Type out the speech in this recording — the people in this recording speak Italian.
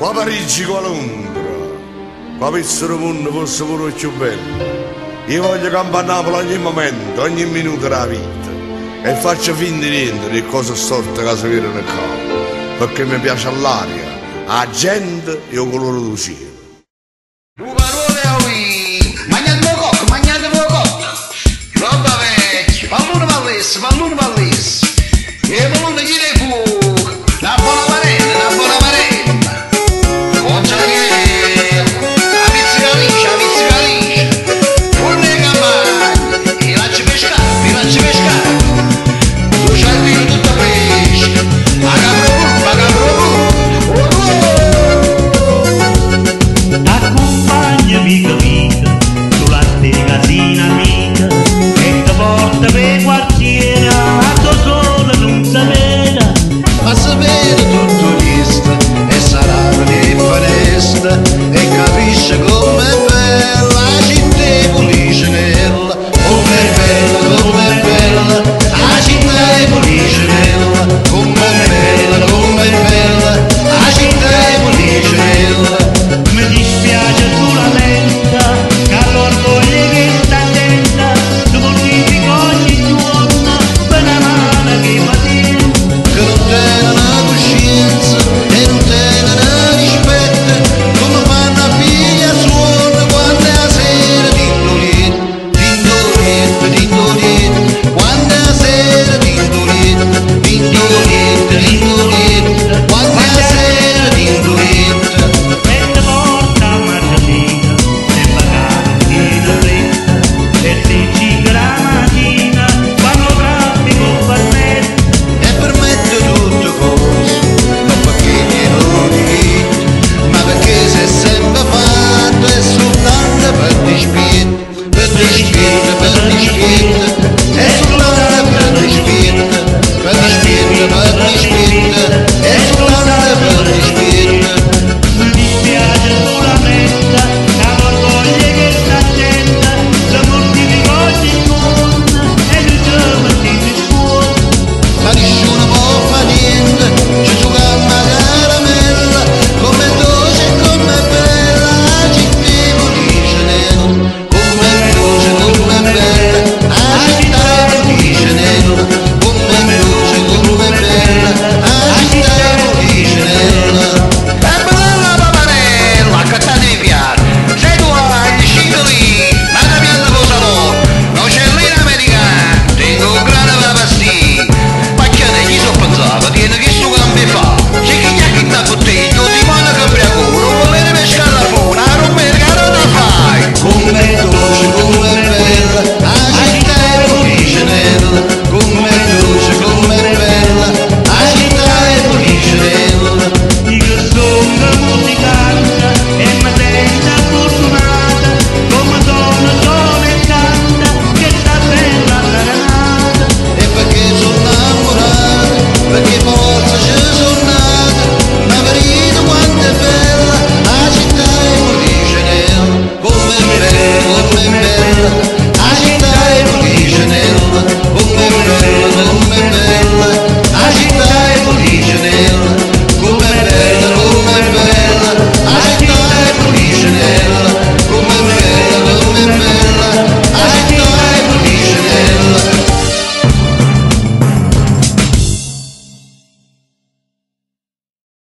qua Parigi, qua Londra, qua questo mondo fosse pure più bello. Io voglio campare a Napoli ogni momento, ogni minuto della vita, e faccio finta di niente di cose storte che si vedono qua, perché mi piace l'aria, la gente e il colore del cielo.